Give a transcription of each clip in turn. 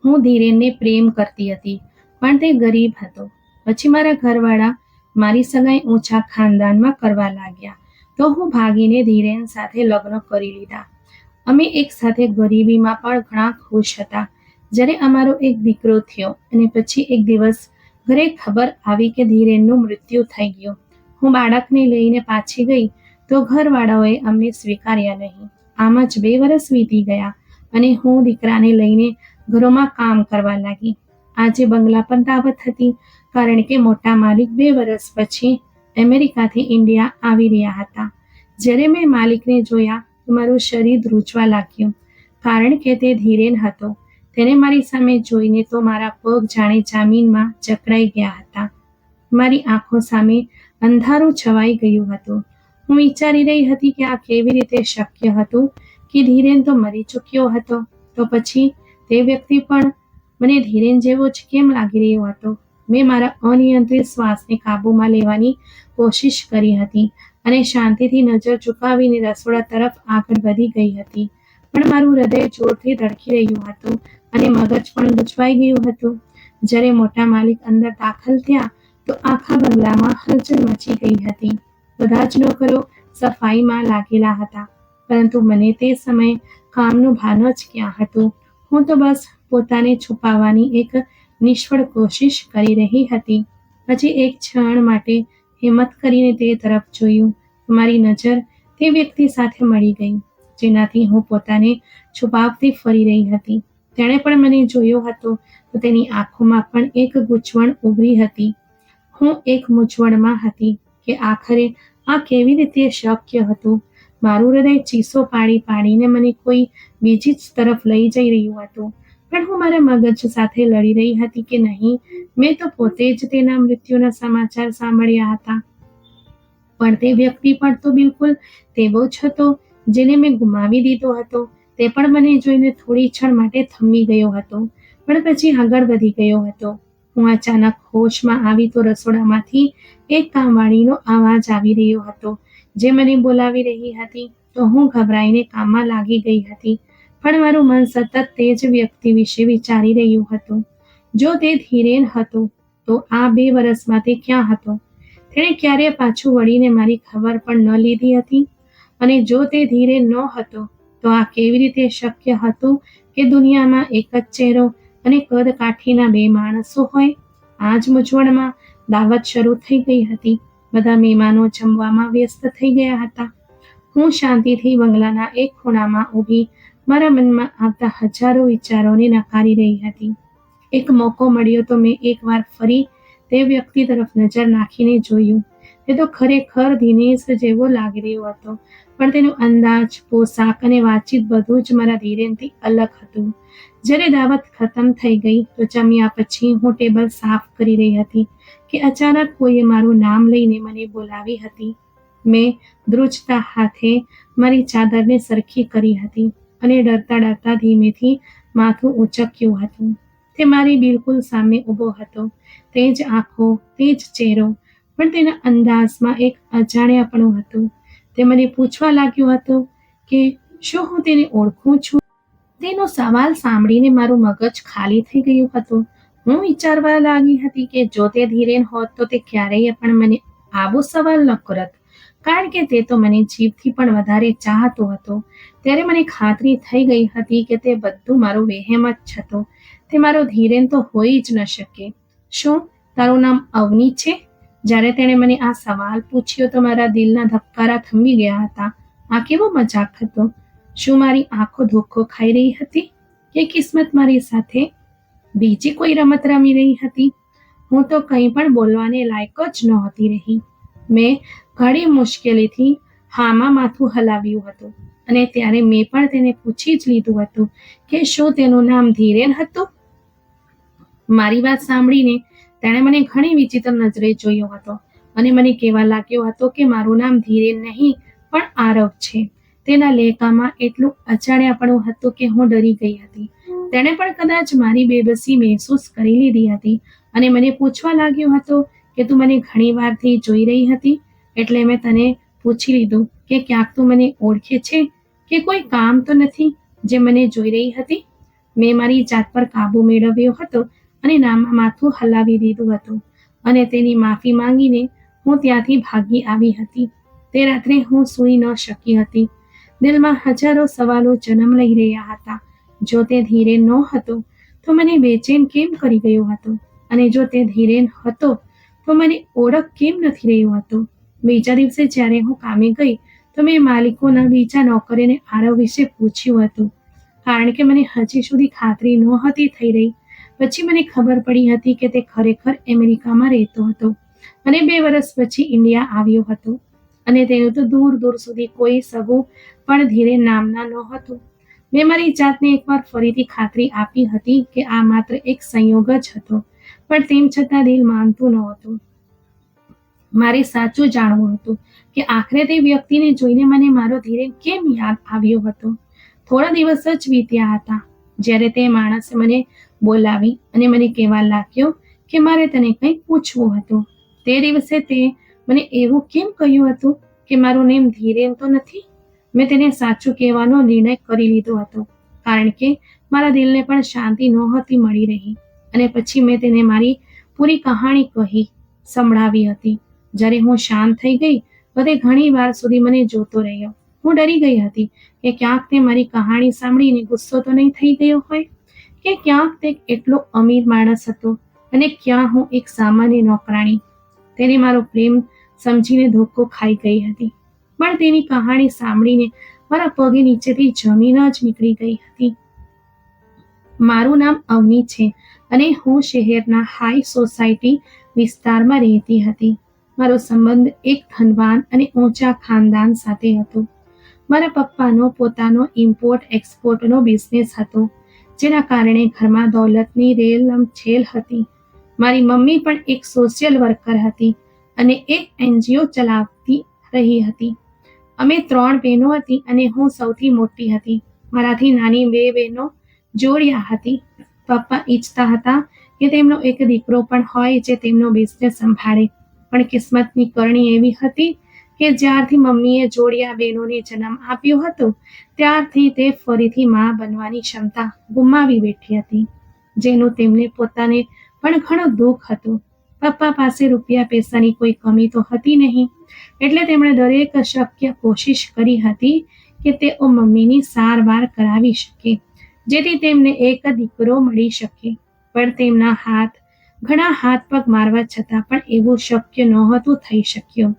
હું ધીરેનને પ્રેમ કરતી હતી, પણ તે ગરીબ હતો. પછી મારા ઘરવાળા મારી સગાઈ ઊંચા ખાનદાનમાં કરવા લાગ્યા, તો હું ભાગીને ધીરેન સાથે લગ્ન કરી લીધા. અમે એક સાથે ગરીબીમાં પણ ઘણા ખુશ હતા. જ્યારે અમારો એક દીકરો થયો અને પછી એક દિવસ ઘરે ખબર આવી કે ધીરેનનું મૃત્યુ થઈ ગયું. હું બાળકને લઈને પાછી ગઈ તો ઘરવાળાઓએ અમને સ્વીકાર્યા નહીં. આમ જ 2 વર્ષ વીતી ગયા અને હું દીકરાને લઈને ઘરોમાં કામ કરવા લાગી. આજે બંગલા પર દાવત હતી, કારણ કે મોટા માલિક 2 વર્ષ પછી અમેરિકાથી ઇન્ડિયા આવી રહ્યા હતા. જ્યારે મેં માલિકને જોયા તો મારું શરીર ધ્રુજવા લાગ્યું, કારણ કે તે ધીરેન હતો. તેને મારી સામે જોઈને તો મારા પગ જાણે જમીનમાં જકડાઈ ગયા હતા. મારી આંખો સામે અંધારું છવાઈ ગયું હતું. હું વિચારી રહી હતી કે આ કેવી રીતે શક્ય હતું કે ધીરેન તો મરી ચૂક્યો હતો, તો પછી તે વ્યક્તિ પણ મને ધીરેન જેવો જ કેમ લાગી રહ્યો હતો. મેં મારા અનિયંત્રિત શ્વાસને કાબૂમાં લેવાની કોશિશ કરી હતી અને શાંતિથી નજર ચૂકાવીને રસોડા તરફ આગળ વધી ગઈ હતી. પણ મારું હૃદય જોરથી ધડકી રહ્યું હતું અને મગજ પણ ગૂંચવાઈ ગયું હતું. જ્યારે મોટા માલિક અંદર દાખલ થયા તો આખા બંગલામાં હલચલ મચી ગઈ હતી. બધા જ નોકરો સફાઈમાં લાગેલા હતા, પરંતુ મને તે સમયે કામનું ભાન જ ક્યાં હતું. હું તો બસ પોતાને છુપાવવાની એક નિષ્ફળ કોશિશ કરી રહી હતી. પછી એક ક્ષણ માટે હિંમત કરીને તે તરફ જોયું. મારી નજર તે વ્યક્તિ સાથે મળી ગઈ, જેનાથી હું પોતાને છુપાવતી ફરી રહી હતી. તેણે પણ મને જોયો હતો, તો તેની આંખોમાં પણ એક ગૂંચવણ ઉભરી હતી. હું એક મૂંઝવણમાં હતી કે આખરે આ કેવી રીતે શક્ય હતું. મારું હૃદય ચીસો પાડી પાડીને મને કોઈ બીજી જ તરફ લઈ જઈ રહ્યું હતું. પણ હું મારા મગજ સાથે લડી રહી હતી કે નહીં, મેં તો પોતે જ તેના મૃત્યુના સમાચાર સાંભળ્યા હતા. પણ તે વ્યક્તિ પણ તો બિલકુલ તેવો જ હતો જેને મેં ગુમાવી દીધો હતો. તે પણ મને જોઈને થોડી ક્ષણ માટે થમી ગયો હતો, પણ પછી આગળ વધી ગયો હતો. હું અચાનક હોશમાં આવી તો રસોડામાંથી એક કામવાળીનો અવાજ આવી રહ્યો હતો, જે મને બોલાવી રહી હતી. તો હું ગભરાઈને કામમાં લાગી ગઈ હતી, પણ મારું મન સતત તે જ વ્યક્તિ વિશે વિચારી રહ્યું હતું. જો તે ધીરેન હતો તો આ 2 વર્ષમાં તે ક્યાં હતો? તેણે ક્યારે પાછું વળીને મારી ખબર પણ ન લીધી હતી? અને જો તે ધીરેન ન હતો તો આ કેવી રીતે શક્ય હતું કે દુનિયામાં એક જ ચહેરો અને કદ કાઠીના 2 માણસો હોય? આ જ મૂંઝવણમાં દાવત શરૂ થઈ ગઈ હતી. બધા મહેમાનો જમવામાં વ્યસ્ત થઈ ગયા હતા. હું શાંતિથી બંગલાના એક ખૂણામાં ઊભી મારા મનમાં આવતા હજારો વિચારોને નકારી રહી હતી. એક મોકો મળ્યો તો મેં એકવાર ફરી તે વ્યક્તિ તરફ નજર નાખીને જોયું. તે તો ખરેખર દિનેશ જેવો લાગી રહ્યો હતો, પણ તેનો અંદાજ, પોશાક અને વાતચીત બધું જ મારા ધીરેનથી અલગ હતું. જ્યારે દાવત ખતમ થઈ ગઈ તો જમ્યા પછી હું ટેબલ સાફ કરી રહી હતી કે અચાનક કોઈએ મારું નામ લઈને મને બોલાવી હતી. મેં ધ્રુજતા હાથે મારી ચાદરને સરખી કરી હતી અને ડરતા ડરતા ધીમેથી માથું ઊંચક્યું હતું. તે મારી બિલકુલ સામે ઊભો હતો. તે જ આંખો, તે જ ચહેરો, પણ તેના અંદાજમાં એક અજાણ્યાપણું હતું. તે મને પૂછવા લાગ્યો હતો કે શું હું તેને ઓળખું છું? તેનો સવાલ સાંભળીને મારું મગજ ખાલી થઈ ગયું હતું. હું વિચારવા લાગી હતી કે જો તે ધીરેન હોત તો તે ક્યારેય પણ મને આવો સવાલ ન કરત, કારણ કે તે તો મને જીભથી પણ વધારે ચાહતો હતો. ત્યારે મને ખાતરી થઈ ગઈ હતી કે તે બધું મારો વહેમ જ હતો. તે મારો ધીરેન તો હોઈ જ ન શકે. શું તારું નામ અવની છે? જ્યારે તેણે મને આ સવાલ પૂછ્યો તો મારા દિલના ધબકારા થમી ગયા હતા. આ કેવો મજાક હતો? શું મારી આંખો ધોકો ખાઈ રહી હતી કે કિસ્મત મારી સાથે બીજી કોઈ રમત રમી રહી હતી? હું તો કંઈ પણ બોલવાને લાયક જ નહોતી રહી. મેં ઘણી મુશ્કેલીથી હામાં માથું હલાવ્યું હતું અને ત્યારે મેં પણ તેને પૂછી જ લીધું હતું કે શું તેનું નામ ધીરેન હતું. મારી વાત સાંભળીને તેણે મને ઘણી વિચિત્ર નજરે જોયો હતો અને મને કહેવા લાગ્યો હતો કે મારું નામ ધીરેન નહીં પણ આરવ છે. તેના લહેકામાં એટલું અજાણ્યાપણું હતું કે હું ડરી ગઈ હતી. તેણે પણ કદાચ મારી બેબસી મહેસૂસ કરી લીધી હતી અને મને પૂછવા લાગ્યો હતો કે તું મને ઘણી વારથી જોઈ રહી હતી, એટલે મેં તને પૂછી લીધું કે ક્યાંક તું મને ઓળખે છે કે કોઈ કામ તો નથી જે મને જોઈ રહી હતી. મેં મારી જાત પર કાબુ મેળવ્યો હતો અને માથું હલાવી દીધું હતું અને તેની માફી માંગીને હું ત્યાંથી ભાગી આવી હતી. તે રાત્રે હું સૂઈ ન શકી હતી. દિલમાં હજારો સવાલો જન્મ લઈ રહ્યા હતા. જો તે ધીરેન નહોતો તો મને બેચેન કેમ કરી ગયો હતો, અને જો તે ધીરેન હતો તો મને ઓળખ કેમ નથી રહ્યો હતો. બીજા દિવસે જ્યારે હું કામે ગઈ તો મેં માલિકોના બીજા નોકરીને આરવ વિશે પૂછ્યું હતું, કારણ કે મને હજી સુધી ખાતરી નહોતી થઈ રહી. પછી મને ખબર પડી હતી કે તે ખરેખર અમેરિકામાં રહેતો હતો અને 2 વર્ષ પછી ઇન્ડિયા આવ્યો હતો, અને તેનું તો દૂર દૂર સુધી કોઈ સગું પણ ધીરેન નામના નહોતું. મેં મારી જાતને એકવાર ફરીથી ખાતરી આપી હતી કે આ માત્ર એક સંયોગ જ હતો, પણ તેમ છતાં દિલ માનતું નહોતું. મારે સાચું જાણવું હતું કે આખરે તે વ્યક્તિને જોઈને મને મારો ધીરેન કેમ યાદ આવ્યો હતો. થોડા દિવસ જ વીત્યા હતા જ્યારે તે માણસે મને બોલાવી અને મને કહેવા લાગ્યો કે મારે તને કંઈક પૂછવું હતું. તે દિવસે તે મને એવું કેમ કહ્યું હતું કે મારું નેમ ધીરેન તો નથી. મેં તેને સાચું કહેવાનો નિર્ણય કરી લીધો હતો, કારણ કે મારા દિલને પણ શાંતિ નહોતી મળી રહી. અને પછી મેં તેને મારી પૂરી કહાણી કહી સંભળાવી હતી. જ્યારે હું શાંત થઈ ગઈ તો તે ઘણી વાર સુધી મને જોતો રહ્યો. હું ડરી ગઈ હતી કે ક્યાંક તે મારી કહાણી સાંભળીને ગુસ્સો તો નહીં થઈ ગયો હોય, કે ક્યાંક તે એટલો અમીર માણસ હતો અને ક્યાં હું એક સામાન્ય નોકરાણી. તેને મારો પ્રેમ સમજીને ધોકો ખાઈ ગઈ હતી, પણ તેની કહાણી સાંભળીને મારા પગ નીચેથી જમીન જ નીકળી ગઈ હતી. મારું નામ અવની છે અને હું શહેરના હાઈ સોસાયટી વિસ્તારમાં રહેતી હતી. મારો સંબંધ એક ધનવાન અને ઊંચા ખાનદાન સાથે હતો. મારા પપ્પાનો પોતાનો ઇમ્પોર્ટ એક્સપોર્ટનો બિઝનેસ હતો, જેના કારણે ઘરમાં દોલતની રેલમછેલ હતી. મારી મમ્મી પણ એક સોશિયલ વર્કર હતી અને એક NGO ચલાવતી રહી હતી. અમે 3 બહેનો હતી અને હું સૌથી મોટી હતી. મારાથી નાની 2 બહેનો જોડિયા હતી. પપ્પા ઈચ્છતા હતા કે તેમનો એક દીકરો પણ હોય જે તેમનો બિઝનેસ સંભાળે, પણ કિસ્મતની કરણી એવી હતી કે જ્યારથી મમ્મીએ જોડિયા બહેનોને જન્મ આપ્યો હતો ત્યારથી તે ફરીથી માં બનવાની ક્ષમતા ગુમાવી બેઠી હતી, જેનું તેમને પોતાને પણ ઘણું દુઃખ હતું. પપ્પા પાસે રૂપિયા પૈસાની કોઈ કમી તો હતી નહીં, એટલે તેમણે દરેક શક્ય કોશિશ કરી હતી કે તેઓ મમ્મીની સારવાર કરાવી શકે, જેથી તેમને એક દીકરો મળી શકે. પણ તેમના ઘણા હાથ પગ મારવા છતાં પણ એવું શક્ય નહોતું થઈ શક્યું.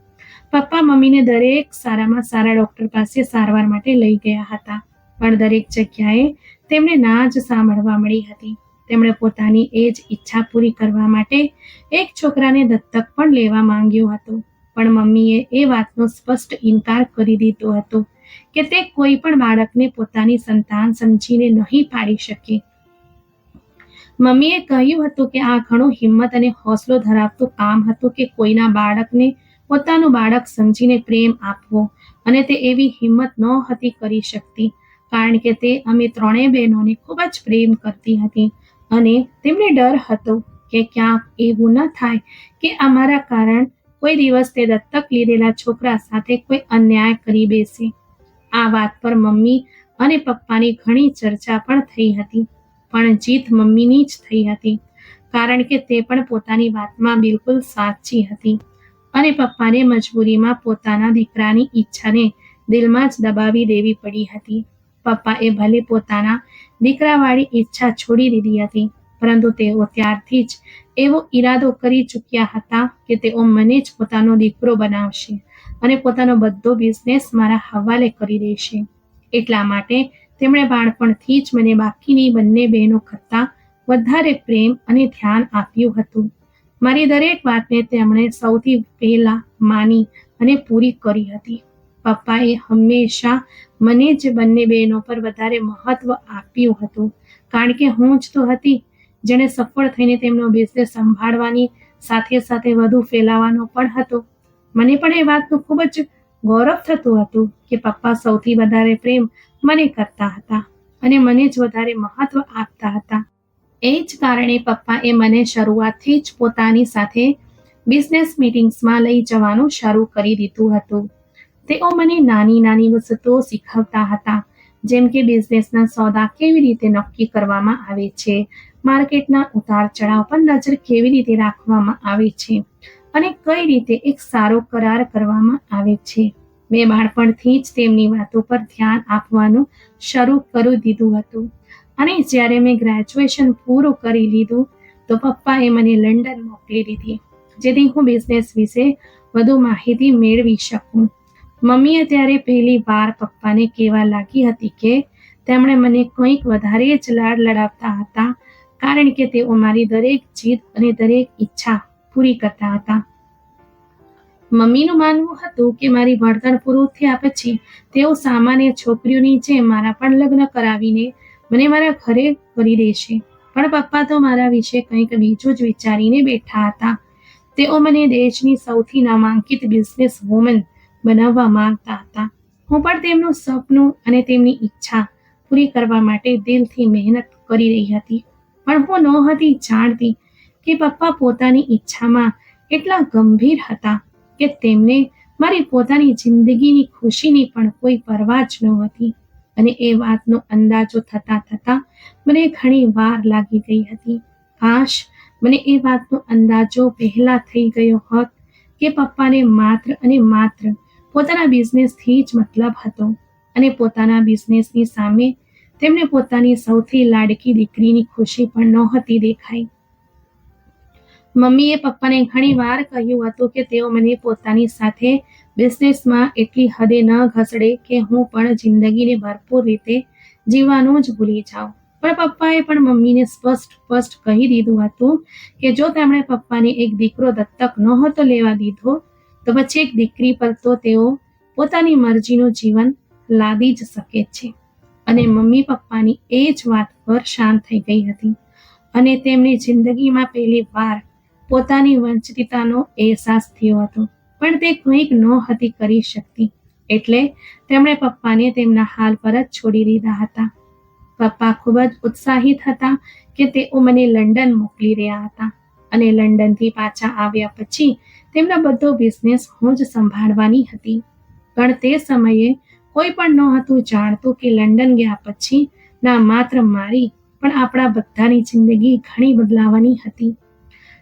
પપ્પા મમ્મીને દરેક સારામાં સારા ડોક્ટર પાસે સારવાર માટે લઈ ગયા હતા, પણ દરેક જગ્યાએ તેમને ના જ સાંભળવા મળી હતી. તેમણે પોતાની એ જ ઈચ્છા પૂરી કરવા માટે એક છોકરાને દત્તક પણ લેવા માંગ્યો હતો, પણ મમ્મીએ એ વાતનો સ્પષ્ટ ઇનકાર કરી દીધો હતો કે તે કોઈ પણ બાળકને પોતાની સંતાન સમજીને નહીં પાડી શકે. મમ્મીએ કહ્યું હતું કે આ ઘણું હિંમત અને હોંસલો ધરાવતું કામ હતું કે કોઈના બાળકને પોતાનું બાળક સમજીને પ્રેમ આપવો, અને તે એવી હિંમત નહોતી કરી શકતી, કારણ કે તે અમે 3 બહેનોને ખૂબ જ પ્રેમ કરતી હતી અને તેમને ડર હતો કે ક્યાંક એવું ન થાય કે અમારા કારણ કોઈ દિવસ તે દત્તક લીધેલા છોકરા સાથે કોઈ અન્યાય કરી બેસે. આ વાત પર મમ્મી અને પપ્પાની ઘણી ચર્ચા પણ થઈ હતી, પણ જીત મમ્મીની જ થઈ હતી, કારણ કે તે પણ પોતાની વાતમાં બિલકુલ સાચી હતી અને પપ્પાને મજબૂરીમાં પોતાના દીકરાની ઈચ્છાને દિલમાં જ દબાવી દેવી પડી હતી. પપ્પાએ ભલે પોતાના દીકરાવાળી ઈચ્છા છોડી દીધી હતી, પરંતુ તેઓ ત્યારથી જ એવો ઈરાદો કરી ચૂક્યા હતા કે તેઓ મને જ પોતાનો દીકરો બનાવશે અને પોતાનો બધો બિઝનેસ મારા હવાલે કરી દેશે. એટલા માટે તેમણે બાળપણથી જ મને બાકીની 2 બહેનો કરતાં વધારે પ્રેમ અને ધ્યાન આપ્યું હતું. મારી દરેક વાતને તેમણે સૌથી પહેલા માની અને પૂરી કરી હતી. પપ્પાએ હંમેશા મને જ 2 બહેનો પર વધારે મહત્વ આપ્યું હતું, કારણ કે હું જ તો હતી જેણે સફળ થઈને તેમનો બિઝનેસ સંભાળવાની સાથે સાથે વધુ ફેલાવવાનો પણ હતો. મને પણ એ વાતનું ખૂબ જ ગૌરવ થતું હતું કે પપ્પા સૌથી વધારે પ્રેમ મને કરતા હતા અને મને જ વધારે મહત્વ આપતા હતા. એ જ કારણે પપ્પાએ મને શરૂઆતથી જ પોતાની સાથે બિઝનેસ મીટિંગ્સમાં લઈ જવાનું શરૂ કરી દીધું હતું. તેઓ મને નાની નાની વસ્તુઓ શીખવતા હતા, જેમ કે બિઝનેસના સોદા કેવી રીતે નક્કી કરવામાં આવે છે, માર્કેટના ઉતાર ચઢાવ પર નજર કેવી રીતે રાખવામાં આવે છે અને કઈ રીતે એક સારો કરાર કરવામાં આવે છે. મેં બાળપણથી જ તેમની વાતો પર ધ્યાન આપવાનું શરૂ કરી દીધું હતું અને જ્યારે મેં ગ્રેજ્યુએશન પૂરું કરી લીધું તો પપ્પાએ મને લંડન મોકલી દીધી, જેથી હું બિઝનેસ વિશે વધુ માહિતી મેળવી શકું. મમ્મીએ ત્યારે પહેલી વાર પપ્પાને કહેવા લાગી હતી કે તેમણે મને કંઈક વધારે જ લાડ લડાવતા હતા, કારણ કે તેઓ મારી દરેક જીદ અને દરેક ઈચ્છા પૂરી કરતા હતા. મમ્મીનું માનવું હતું કે મારી ભણતર પૂરું થયા પછી તેઓ સામાન્ય છોકરીઓની જેમ મારા પણ લગ્ન કરાવીને મને મારા ઘરે કરી દેશે. પણ પપ્પા તો મારા વિશે કંઈક બીજું જ વિચારીને બેઠા હતા. તેઓ મને દેશની સૌથી નામાંકિત બિઝનેસ વુમન બનાવવા માંગતા હતા. હું પણ તેમનું સપનું અને તેમની ઈચ્છા પૂરી કરવા માટે દિલથી મહેનત કરી રહી હતી. પણ હું નહોતી જાણતી કે પપ્પા પોતાની ઈચ્છામાં એટલા ગંભીર હતા કે તેમને મારી પોતાની જિંદગીની ખુશીની પણ કોઈ પરવા જ નહોતી. અને એ વાતનો અંદાજો થતા મને ઘણી વાર લાગી ગઈ હતી. કાશ મને એ વાતનો અંદાજો પહેલા થઈ ગયો હોત કે પપ્પાને માત્ર અને માત્ર પોતાના બિઝનેસથી જ મતલબ હતો અને પોતાના બિઝનેસની સામે તેમને પોતાની સૌથી લાડકી દીકરીની ખુશી પણ નહોતી દેખાઈ. મમ્મીએ પપ્પાને ઘણી વાર કહ્યું હતું કે તેઓ મને પોતાની સાથે બિઝનેસમાં એટલી હદે ન ઘસડે કે હું પણ જિંદગીને ભરપૂર રીતે જીવવાનું જ ભૂલી જાઉં. પણ પપ્પાએ પણ મમ્મીને સ્પષ્ટ કહી દીધું હતું કે જો તેમણે પપ્પાને એક દીકરો દત્તક નહોતો લેવા દીધો તો પછી એક દીકરી પર તો તેઓ પોતાની મરજીનું જીવન લાદી જ શકે છે. અને મમ્મી પપ્પાની એ જ વાત પર શાંત થઈ ગઈ હતી અને તેમની જિંદગીમાં પહેલી વાર પોતાની વંચિતતાનો અહેસાસ થયો હતો. પણ તે કંઈક નહોતી કરી શકતી, એટલે તેમણે પપ્પાને તેમના હાલ પર જ છોડી દીધા હતા. પપ્પા ખૂબ જ ઉત્સાહિત હતા કે તેઓ મને લંડન મોકલી રહ્યા હતા અને લંડનથી પાછા આવ્યા પછી તેમનો બધો બિઝનેસ હું જ સંભાળવાની હતી. પણ તે સમયે કોઈ પણ નહોતું જાણતું કે લંડન ગયા પછી ના માત્ર મારી પણ આપણા બધાની જિંદગી ઘણી બદલાવાની હતી.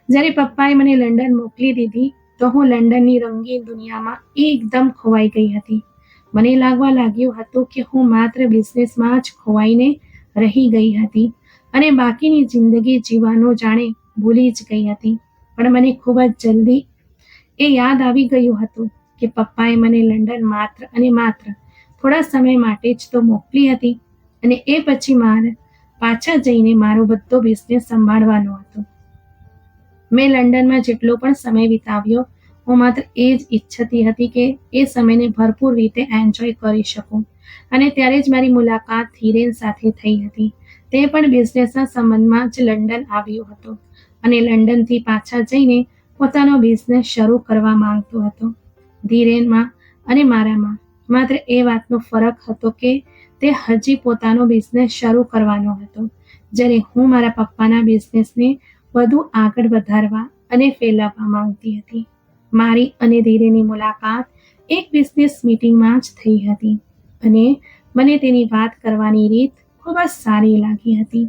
જ્યારે પપ્પાએ મને લંડન મોકલી દીધી તો હું લંડનની રંગીન દુનિયામાં એકદમ ખોવાઈ ગઈ હતી. મને લાગવા લાગ્યું હતું કે હું માત્ર બિઝનેસમાં જ ખોવાઈને રહી ગઈ હતી અને બાકીની જિંદગી જીવવાનું જાણે ભૂલી જ ગઈ હતી. પણ મને ખૂબ જ જલ્દી એ યાદ આવી ગયું હતું કે પપ્પાએ મને લંડન માત્ર અને માત્ર થોડા સમય માટે જ તો મોકલી હતી અને એ પછી મારે પાછા જઈને મારો બધો બિઝનેસ સંભાળવાનો હતો. મેં લંડનમાં જેટલો પણ સમય વિતાવ્યો, હું માત્ર એ જ ઈચ્છતી હતી કે એ સમયને ભરપૂર રીતે એન્જોય કરી શકું. અને ત્યારે જ મારી મુલાકાત ધીરેન સાથે થઈ હતી. તે પણ બિઝનેસના સંબંધમાં જ લંડન આવ્યો હતો અને લંડનથી પાછા જઈને પોતાનો બિઝનેસ શરૂ કરવા માંગતો હતો. ધીરેનમાં અને મારામાં માત્ર એ વાતનો ફરક હતો કે તે હજી પોતાનો બિઝનેસ શરૂ કરવાનો હતો, જ્યારે હું મારા પપ્પાના બિઝનેસને વધુ આગળ વધારવા અને ફેલાવવા માંગતી હતી. મારી અને ધીરેની મુલાકાત એક બિઝનેસ મીટિંગમાં જ થઈ હતી અને મને તેની વાત કરવાની રીત ખૂબ જ સારી લાગી હતી.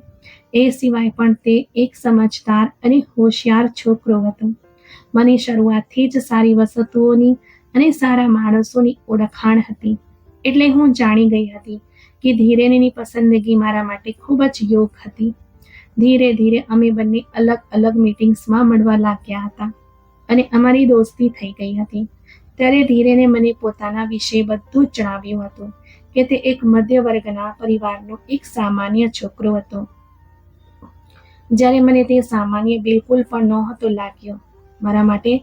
એ સિવાય પણ તે એક સમજદાર અને હોશિયાર છોકરો હતો. મને શરૂઆતથી જ સારી વસ્તુઓની અને સારા માણસોની ઓળખાણ હતી, એટલે હું જાણી ગઈ હતી કે ધીરેનની પસંદગી મારા માટે ખૂબ જ યોગ્ય હતી. ધીરે ધીરે અમે બંને અલગ અલગ મીટિંગ્સમાં મળવા લાગ્યા હતા અને અમારી દોસ્તી થઈ ગઈ હતી. ત્યારે ધીરેને મને પોતાના વિશે બધું જ જણાવ્યું હતું કે તે એક મધ્ય વર્ગના પરિવારનો એક સામાન્ય છોકરો હતો. જ્યારે મને તે સામાન્ય બિલકુલ પણ નહોતો લાગ્યો. મારા માટે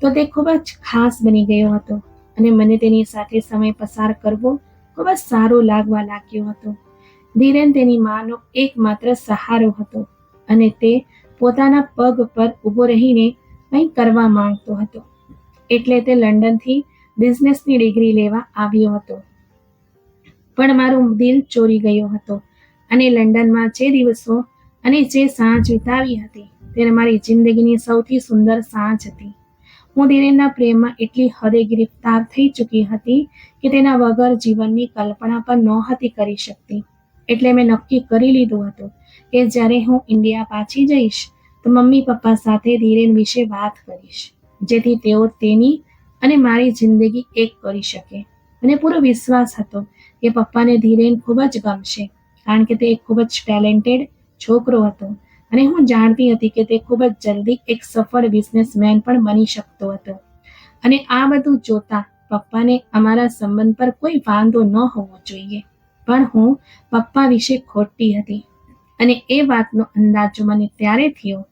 તો તે ખૂબ જ ખાસ બની ગયો હતો અને મને તેની સાથે સમય પસાર કરવો ખૂબ જ સારો લાગવા લાગ્યો હતો. ધીરેન તેની માનો એકમાત્ર સહારો હતો અને તે પોતાના પગ પર ઊભો રહીને કંઈક કરવા માંગતો હતો, એટલે તે લંડનથી બિઝનેસની ડિગ્રી લેવા આવ્યો હતો. પણ મારું દિલ ચોરી ગયો હતો અને લંડનમાં જે દિવસો અને જે સાંજ વિતાવી હતી તે મારી જિંદગીની સૌથી સુંદર સાંજ હતી. હું ધીરેનના પ્રેમમાં એટલી હદે ગિરફ્તાર થઈ ચૂકી હતી કે તેના વગર જીવનની કલ્પના પણ નહોતી કરી શકતી. એટલે મેં નક્કી કરી લીધું હતું કે જ્યારે હું ઇન્ડિયા પાછી જઈશ તો મમ્મી પપ્પા સાથે ધીરેન વિશે વાત કરીશ, જેથી તેઓ તેની અને મારી જિંદગી એક કરી શકે. મને પૂરો વિશ્વાસ હતો કે પપ્પાને ધીરેન ખૂબ જ ગમશે, કારણ કે તે એક ખૂબ જ ટેલેન્ટેડ છોકરો હતો અને હું જાણતી હતી કે તે ખૂબ જ જલ્દી એક સફળ બિઝનેસમેન પણ બની શકતો હતો. અને આ બધું જોતા પપ્પાને અમારા સંબંધ પર કોઈ વાંધો ન હોવો જોઈએ, પણ હું પપ્પા વિશે ખોટી હતી. અને એ વાતનો અંદાજો મને ત્યારે થયો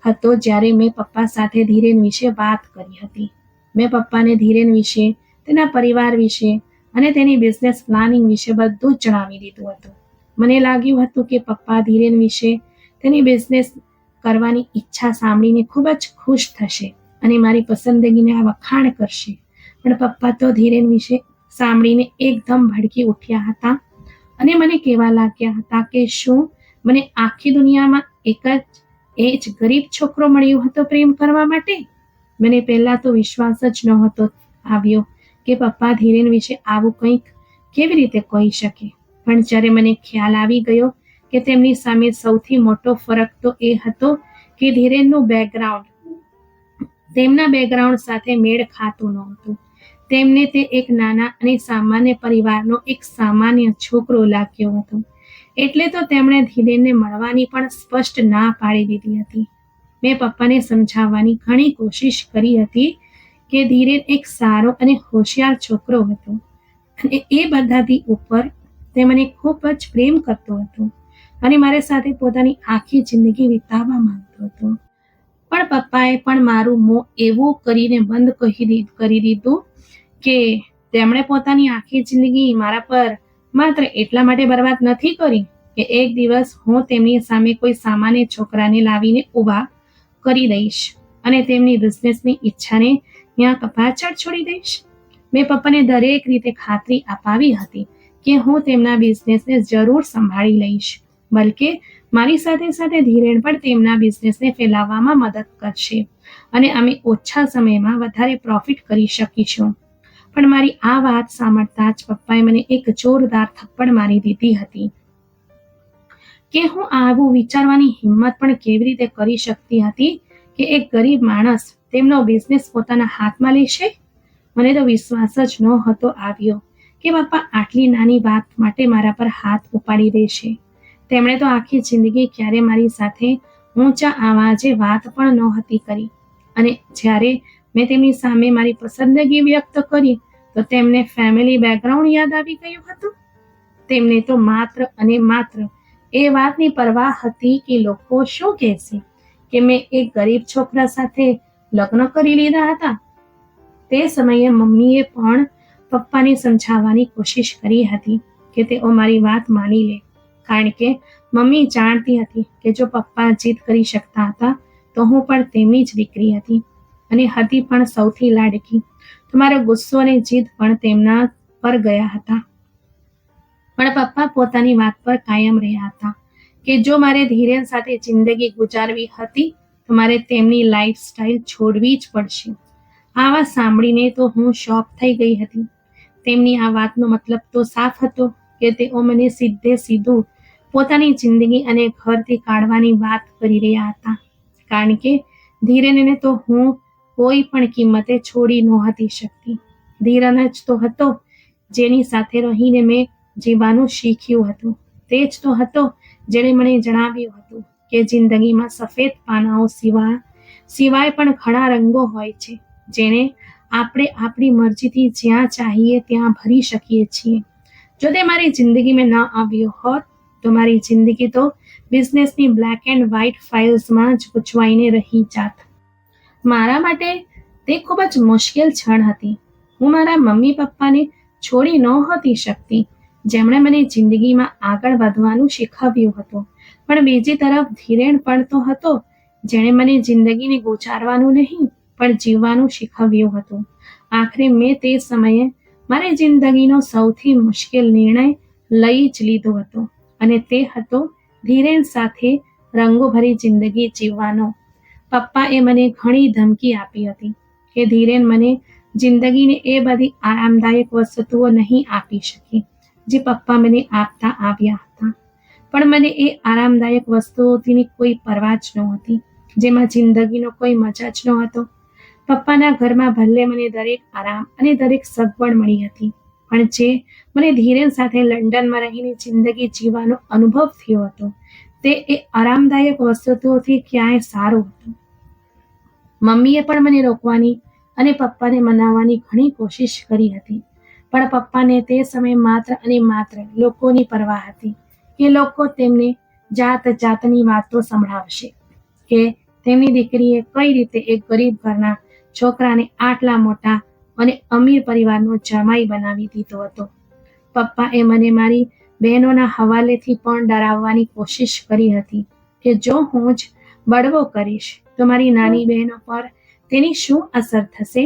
હતો જ્યારે મેં પપ્પા સાથે ધીરેન વિશે વાત કરી હતી. મેં પપ્પાને ધીરેન વિશે, તેના પરિવાર વિશે અને તેની બિઝનેસ પ્લાનિંગ વિશે બધું જ જણાવી દીધું હતું. મને લાગ્યું હતું કે પપ્પા ધીરેન વિશે, તેની બિઝનેસ કરવાની ઈચ્છા સાંભળીને ખૂબ જ ખુશ થશે અને મારી પસંદગીના વખાણ કરશે. પણ પપ્પા તો ધીરેન વિશે સાંભળીને એકદમ ભડકી ઉઠ્યા હતા અને મને કહેવા લાગ્યા હતા કે શું મને આખી દુનિયામાં એ જ ગરીબ છોકરો મળ્યો હતો પ્રેમ કરવા માટે? મને પહેલા તો વિશ્વાસ જ નહોતો આવ્યો કે પપ્પા ધીરેન વિશે આવું કંઈક કેવી રીતે કહી શકે. પણ જ્યારે મને ખ્યાલ આવી ગયો કે તેમની સામે સૌથી મોટો ફરક તો એ હતો કે ધીરેનનું બેકગ્રાઉન્ડ તેમના બેકગ્રાઉન્ડ સાથે મેળ ખાતું નહોતું. તેમને તે એક નાના અને સામાન્ય પરિવારનો એક સામાન્ય છોકરો લાગ્યો હતો. એટલે તો તેમણે ધીરેનને મળવાની પણ સ્પષ્ટ ના પાડી દીધી હતી. મેં પપ્પાને સમજાવવાની ઘણી કોશિશ કરી હતી કે ધીરેન એક સારો અને હોશિયાર છોકરો હતો અને એ બધાથી ઉપર તે મને ખૂબ જ પ્રેમ કરતો હતો અને મારી સાથે પોતાની આખી જિંદગી વિતાવવા માંગતો હતો. પણ પપ્પાએ પણ મારું મોં એવું કરીને બંધ કરી દીધું કે તેમણે પોતાની આખી જિંદગી મારા પર માત્ર એટલા માટે બરબાદ નથી કરી કે એક દિવસ હું તેમની સામે કોઈ સામાન્ય છોકરાને લાવીને ઊભા કરી દઈશ અને તેમની બિઝનેસની ઈચ્છાને ત્યાં પાછળ છોડી દઈશ. મેં પપ્પાને દરેક રીતે ખાતરી અપાવી હતી કે હું તેમના બિઝનેસને જરૂર સંભાળી લઈશ, બલકે મારી સાથે સાથે ધીરેન પણ તેમના બિઝનેસને ફેલાવવામાં મદદ કરશે અને અમે ઓછા સમયમાં વધારે પ્રોફિટ કરી શકીશું. પણ મારી આ વાત સાંભળતા જ પપ્પાએ મને એક જોરદાર થપ્પડ મારી દીધી હતી કે હું આવું વિચારવાની હિંમત પણ કેવી રીતે કરી શકતી હતી કે એક ગરીબ માણસ તેમનો બિઝનેસ પોતાના હાથમાં લેશે. મને તો વિશ્વાસ જ નહોતો આવ્યો કે પપ્પા આટલી નાની વાત માટે મારા પર હાથ ઉપાડી દેશે. તેમણે તો આખી જિંદગી ક્યારે મારી સાથે ઊંચા આવાજે વાત પણ નહોતી કરી અને જ્યારે મેં તેમની સામે મારી પસંદગી વ્યક્ત કરી તો તેમને ફેમિલી બેકગ્રાઉન્ડ યાદ આવી ગયું હતું. તેમને તો માત્ર અને માત્ર એ વાતની પરવા હતી કે લોકો શું કહેશે કે મેં એક ગરીબ છોકરા સાથે લગ્ન કરી લીધા હતા. તે સમયે મમ્મીએ પણ પપ્પાને સમજાવવાની કોશિશ કરી હતી કે તેઓ મારી વાત માની લે, કારણ કે મમ્મી જાણતી હતી કે જો પપ્પા જીદ કરી શકતા હતા તો હું પણ તેમની જ દીકરી હતી અને હતી પણ સૌથી લાડકી. તો મારો ગુસ્સો અને જીદ પણ તેમના પર ગયા હતા. પણ પપ્પા પોતાની વાત પર કાયમ રહ્યા હતા કે જો મારે ધીરેન સાથે જિંદગી ગુજારવી હતી તો મારે તેમની લાઈફસ્ટાઈલ છોડવી જ પડશે. આ વાત સાંભળીને તો હું શોક થઈ ગઈ હતી. તેમની આ વાતનો મતલબ તો સાફ હતો કે તેઓ મને સીધે સીધું પોતાની જિંદગી અને ઘરથી કાઢવાની વાત કરી રહ્યા હતા, કારણ કે ધીરેનને તો હું કોઈ પણ કિંમતે છોડી નહોતી શકતી. ધીરેન જ તો હતો જેની સાથે રહીને મેં જીવવાનું શીખ્યું હતું. તે જ તો હતો જેણે મને જણાવ્યું હતું કે જિંદગીમાં સફેદ પાનાઓ સિવાય પણ ઘણા રંગો હોય છે, જેને આપણે આપણી મરજીથી જ્યાં ચાહીએ ત્યાં ભરી શકીએ છીએ. જો તે મારી જિંદગીમાં ન આવ્યો હોત તો મારી જિંદગી તો બિઝનેસની બ્લેક એન્ડ વ્હાઇટ ફાઇલ્સમાં જ ગૂંચવાઈને રહી જાત. મારા માટે તે ખૂબ જ મુશ્કેલ ક્ષણ હતી. હું મારા મમ્મી પપ્પાને છોડી નહોતી શકતી, જેમણે મને જિંદગીમાં આગળ વધવાનું શીખવ્યું હતું. પણ બીજી તરફ ધીરેન પણ તો હતો જેણે મને જિંદગીને ગુજારવાનું નહીં પણ જીવવાનું શીખવ્યું હતું. આખરે મેં તે સમયે મારી જિંદગીનો સૌથી મુશ્કેલ નિર્ણય લઈ જ લીધો હતો અને તે હતો ધીરેન સાથે રંગોભરી જિંદગી જીવવાનો. પપ્પાએ મને ઘણી ધમકી આપી હતી કે ધીરેન મને જિંદગીને એ બધી આરામદાયક વસ્તુઓ નહીં આપી શકી જે પપ્પા મને આપતા આવ્યા હતા. પણ મને એ આરામદાયક વસ્તુઓની કોઈ પરવા જ નહોતી, જેમાં જિંદગીનો કોઈ મજા જ નહોતો. પપ્પાના ઘરમાં ભલે મને દરેક આરામ અને દરેક સગવડ મળી હતી, પણ જે મને ધીરેન સાથે લંડનમાં રહીને જિંદગી જીવવાનો અનુભવ થયો હતો તે એ આરામદાયક વસ્તુઓથી ક્યાંય સારું હતું. મમ્મીએ પણ મને રોકવાની અને પપ્પાને મનાવવાની ઘણી કોશિશ કરી હતી, પણ પપ્પાને તે સમયે માત્ર અને માત્ર લોકોની પરવા હતી કે લોકો તેમને જાતની વાતો સંભળાવશે કે તેમની દીકરીએ કઈ રીતે એક ગરીબ ઘરના છોકરાને આટલા મોટા અને અમીર પરિવારનો જમાઈ બનાવી દીધો હતો. પપ્પાએ મને મારી બહેનોના હવાલેથી પણ ડરાવવાની કોશિશ કરી હતી કે જો હું જ બળવો કરીશ તો મારી નાની બહેનો પર તેની શું અસર થશે,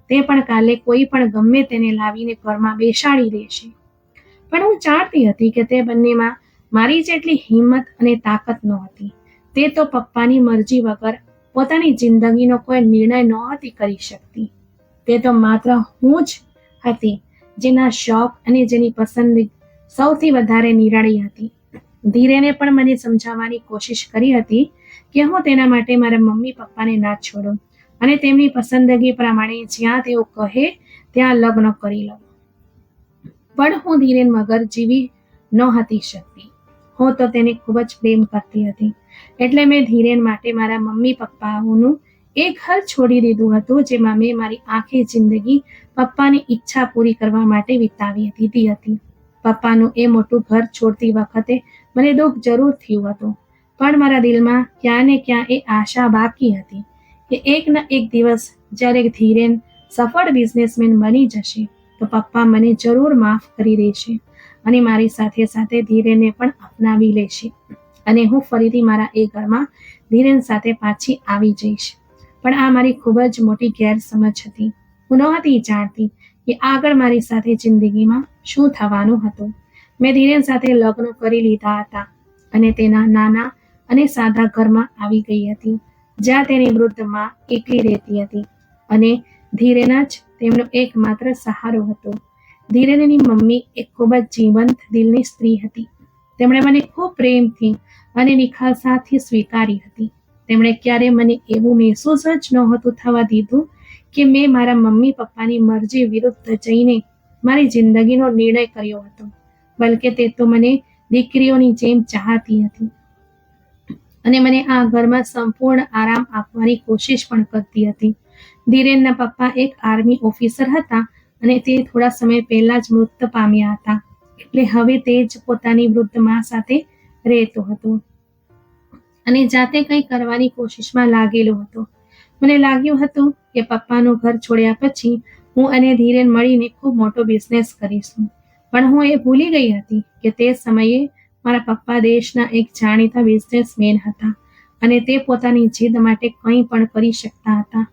તે પણ કાલે કોઈ પણ ગમે તેને લાવીને ઘરમાં બેસાડી દેશે. પણ હું જાણતી હતી કે તે બંનેમાં મારી જેટલી હિંમત અને તાકાત નહોતી. તે તો પપ્પાની મરજી વગર પોતાની જિંદગીનો કોઈ નિર્ણય નહોતી કરી શકતી. તે તો માત્ર હું જ હતી જેના શોખ અને જેની પસંદ સૌથી વધારે નિરાળી હતી. ધીરેને પણ મને સમજાવવાની કોશિશ કરી હતી કે હું તેના માટે મારા મમ્મી પપ્પાને ના છોડું અને તેમની પસંદગી પ્રમાણે જ્યાં તેઓ કહે ત્યાં લગ્ન કરી લઉં. પણ હું ધીરેન વગર જીવી નહોતી શકતી. હું તો તેને ખૂબ જ પ્રેમ કરતી હતી, એટલે મેં ધીરેન માટે મારા મમ્મી પપ્પાઓનું એ ઘર છોડી દીધું હતું જેમાં મેં મારી આખી જિંદગી પપ્પાની ઈચ્છા પૂરી કરવા માટે વિતાવી દીધી હતી. પપ્પાનું એ મોટું ઘર છોડતી વખતે મને દુઃખ જરૂર થયું હતું, પણ મારા દિલમાં ક્યાં ને ક્યાં એ આશા બાકી હતી કે એક ના એક દિવસ જ્યારે ધીરેન સફળ બિઝનેસમેન બની જશે તો પપ્પા મને જરૂર માફ કરી દેશે અને મારી સાથે સાથે ધીરેનને પણ અપનાવી લેશે અને હું ફરીથી મારા એ ઘરમાં ધીરેન સાથે પાછી આવી જઈશ. પણ આ મારી ખૂબ જ મોટી ગેરસમજ હતી. હું નહોતી જાણતી કે આગળ મારી સાથે જિંદગીમાં શું થવાનું હતું. મેં ધીરેન સાથે લગ્ન કરી લીધા હતા અને તેના નાના અને સાદા ઘરમાં આવી ગઈ હતી જ્યાં તેની વૃદ્ધ માં એકલી રહેતી હતી અને ધીરેન જ તેમનો એકમાત્ર સહારો હતો. ધીરેનની મમ્મી એક ખૂબ જ જીવંત દિલની સ્ત્રી હતી. તેમણે મને ખૂબ પ્રેમથી અને નિખાલસાથી સ્વીકારી હતી. તેમણે ક્યારે મને એવું મહેસૂસ જ નહોતું થવા દીધું કે મેં મારા મમ્મી પપ્પાની મરજી વિરુદ્ધ જઈને મારી જિંદગીનો નિર્ણય કર્યો હતો, બલકે તે તો મને દીકરીઓની જેમ ચાહતી હતી અને મને આ ઘરમાં સંપૂર્ણ આરામ આપવાની કોશિશ પણ કરતી હતી. ધીરેનના પપ્પા એક આર્મી ઓફિસર હતા અને તે થોડા સમય પહેલા જ મૃત્યુ પામ્યા હતા, એટલે હવે તે જ પોતાની વૃદ્ધ માં સાથે રહેતો હતો અને જાતે કંઈ કરવાની કોશિશમાં લાગેલો હતો. મને લાગ્યું હતું કે પપ્પાનું ઘર છોડ્યા પછી હું અને ધીરેન મળીને ખૂબ મોટો બિઝનેસ કરીશું, પણ હું એ ભૂલી ગઈ હતી કે તે સમયે મારા પપ્પા દેશના એક જાણીતા બિઝનેસમેન હતા અને તે પોતાની જીદ માટે કંઈ પણ કરી શકતા હતા.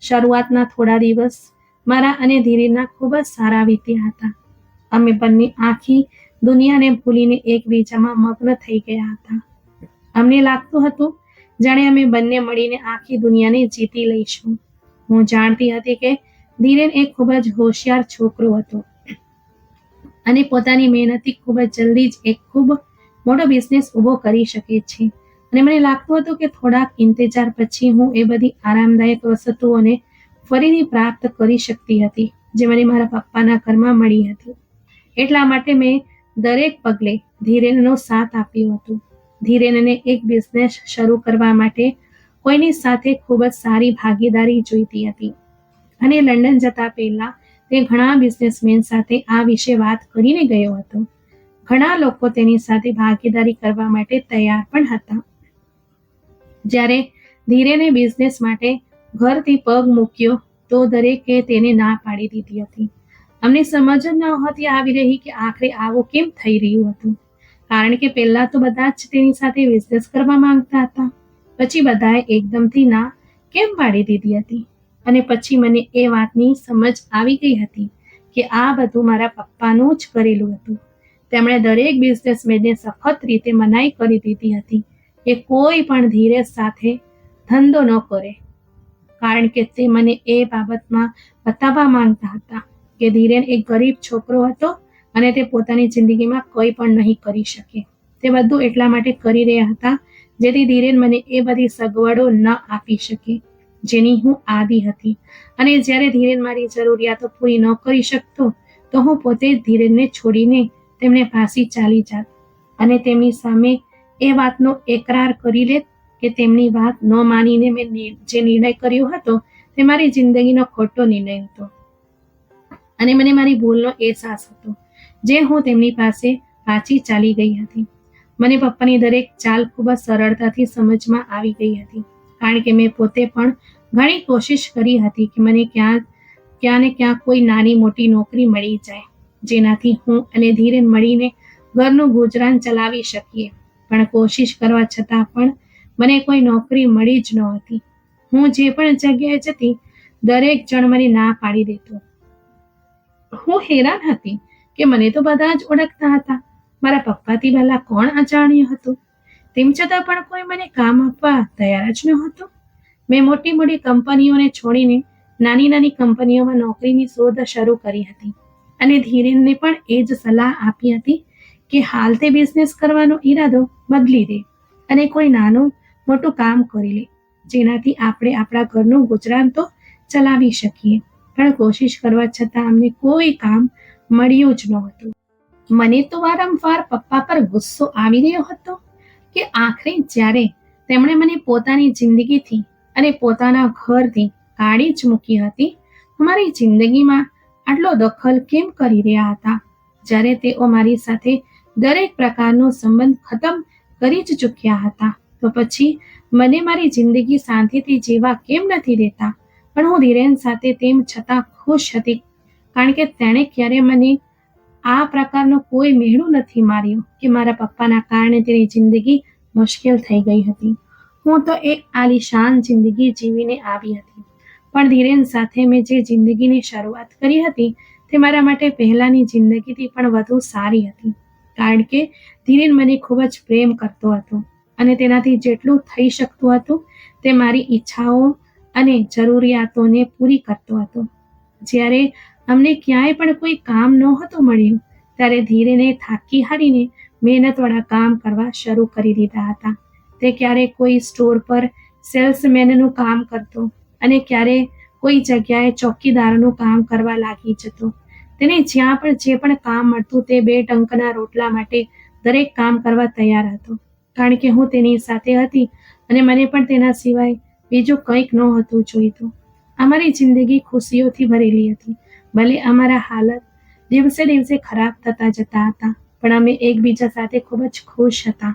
શરૂઆતના થોડા દિવસ મારા અને ધીરેનના ખૂબ જ સારા વીત્યા હતા. અમે બંને આખી દુનિયાને ભૂલીને એકબીજામાં મગ્ન થઈ ગયા હતા. અમને લાગતું હતું જાણે અમે બંને મળીને આખી દુનિયાને જીતી લઈશું. હું જાણતી હતી કે ધીરેન એક ખૂબ જ હોશિયાર છોકરો હતો અને પોતાની મહેનતથી ખૂબ જ જલ્દી જ એક ખૂબ મોટો બિઝનેસ ઊભો કરી શકે છે અને મને લાગતું હતું કે થોડાક ઇંતજાર પછી હું એ બધી આરામદાયક વસ્તુઓને ફરીથી પ્રાપ્ત કરી શકતી હતી જે મને મારા પપ્પાના ઘરમાં મળી હતી. એટલા માટે મેં દરેક પગલે ધીરેનનો સાથ આપ્યો હતો. ધીરેનને એક બિઝનેસ શરૂ કરવા માટે કોઈની સાથે ખૂબ જ સારી ભાગીદારી જોઈતી હતી અને લંડન જતા પહેલા તે ઘણા બિઝનેસમેન સાથે આ વિશે વાત કરીને ગયો હતો. ઘણા લોકો તેની સાથે ભાગીદારી કરવા માટે તૈયાર પણ હતા. જ્યારે ધીરેને બિઝનેસ માટે ઘરથી પગ મૂક્યો તો દરેકે તેને ના પાડી દીધી હતી. અમને સમજ જ નહોતી આવી રહી કે આખરે આવું કેમ થઈ રહ્યું હતું, કારણ કે પહેલા તો બધા જ તેની સાથે બિઝનેસ કરવા માંગતા હતા, પછી બધાએ એકદમથી ના કેમ પાડી દીધી હતી અને પછી મને એ વાતની સમજ આવી ગઈ હતી કે આ બધું મારા પપ્પાનું જ કરેલું હતું. તેમણે દરેક બિઝનેસમેનને સખત રીતે મનાઈ કરી દીધી હતી કે કોઈ પણ ધીરેજ સાથે ધંધો ન કરે, કારણ કે તે મને એ બાબતમાં બતાવવા માંગતા હતા કે ધીરેન એક ગરીબ છોકરો હતો અને તે પોતાની જિંદગીમાં કંઈ પણ નહીં કરી શકે. તે બધું એટલા માટે કરી રહ્યા હતા જેથી ધીરેન મને એ બધી સગવડો ન આપી શકે જેની હું આદી હતી. અને જ્યારે ધીરેન મારી જરૂરિયાતો પૂરી ન કરી શકતો તો હું પોતે જ ધીરેનને છોડીને તેમને પાસે ચાલી જાત અને તેમની સામે એ વાતનો એકરાર કરી લેત કે તેમની વાત ન માનીને મેં જે નિર્ણય કર્યો હતો તે મારી જિંદગીનો ખોટો નિર્ણય હતો અને મને મારી ભૂલનો અહેસાસ હતો, જે હું તેમની પાસે પાછી ચાલી ગઈ હતી. મને પપ્પાની દરેક ચાલ ખૂબ જ સરળતાથી સમજમાં આવી ગઈ હતી, કારણ કે મેં પોતે પણ ઘણી કોશિશ કરી હતી કે મને ક્યાં ને ક્યાં કોઈ નાની મોટી નોકરી મળી જાય જેનાથી હું અને ધીરેન મળીને ઘરનું ગુજરાન ચલાવી શકીએ. પણ કોશિશ કરવા છતાં પણ મને કોઈ નોકરી મળી જ નહોતી. હું જે પણ જગ્યાએ જતી દરેક જણ મને ના પાડી દેતું. હું હેરાન હતી કે મને તો બધા જ ઓળખતા હતા, મારા પપ્પાથી પહેલા કોણ અજાણ્યું હતું. તેમ છતાં પણ કોઈ મને કામ આપવા તૈયાર જ નહોતું. મેં મોટી મોટી કંપનીઓને છોડીને નાની નાની કંપનીઓમાં નોકરીની શોધ શરૂ કરી હતી અને ધીરેનને પણ એ જ સલાહ આપી હતી કે હાલ તે બિઝનેસ કરવાનો ઈરાદો બદલી દે અને કોઈ નાનું મોટું કામ કરી લે જેનાથી આપણે આપણા ઘરનું ગુજરાન તો ચલાવી શકીએ. પણ કોશિશ કરવા છતાં અમને કોઈ કામ મળ્યું જ નહોતું. મને તો વારંવાર પપ્પા પર ગુસ્સો આવી રહ્યો હતો કે આખરે જ્યારે તેમણે મને પોતાની જિંદગીથી અને પોતાના ઘરથી કાઢી જ મૂકી હતી, મારી જિંદગીમાં આટલો દખલ કેમ કરી રહ્યા હતા, જ્યારે તેઓ મારી સાથે દરેક પ્રકારનો સંબંધ ખતમ કરી જ ચૂક્યા હતા. તો પછી મને મારી જિંદગી શાંતિથી જીવવા કેમ નથી દેતા? પણ હું ધીરેન સાથે તેમ છતાં ખુશ હતી, કારણ કે તેણે ક્યારે મને આ પ્રકારનો કોઈ મેળું નથી માર્યું કે મારા પપ્પાના કારણે તેની જિંદગી મુશ્કેલ થઈ ગઈ હતી. હું તો એક આલીશાન જિંદગી જીવીને આવી હતી, પણ ધીરેન સાથે મેં જે જિંદગીની શરૂઆત કરી હતી તે મારા માટે પહેલાની જિંદગીથી પણ વધુ સારી હતી, કારણ કે ધીરેન મને ખૂબ જ પ્રેમ કરતો હતો અને તેનાથી જેટલું થઈ શકતું હતું તે મારી ઈચ્છાઓ અને જરૂરિયાતોને પૂરી કરતો હતો. જ્યારે અમને ક્યાંય પણ કોઈ કામ નહોતું મળ્યું ત્યારે ધીરેને થાકી હારીને મહેનતવાળા કામ કરવા શરૂ કરી દીધા હતા. તે ક્યારેક કોઈ સ્ટોર પર સેલ્સમેનનું કામ કરતો અને ક્યારેક કોઈ જગ્યાએ ચોકીદારનું કામ કરવા લાગી જતો. તેને જ્યાં પણ જે પણ કામ મળતું તે 2 ટંકના રોટલા માટે દરેક કામ કરવા તૈયાર હતો, કારણ કે હું તેની સાથે હતી અને મને પણ તેના સિવાય બીજું કંઈક નહોતું જોઈતું. અમારી જિંદગી ખુશીઓથી ભરેલી હતી. ભલે અમારા હાલત દિવસે દિવસે ખરાબ થતા જતા હતા, પણ અમે એકબીજા સાથે ખૂબ જ ખુશ હતા.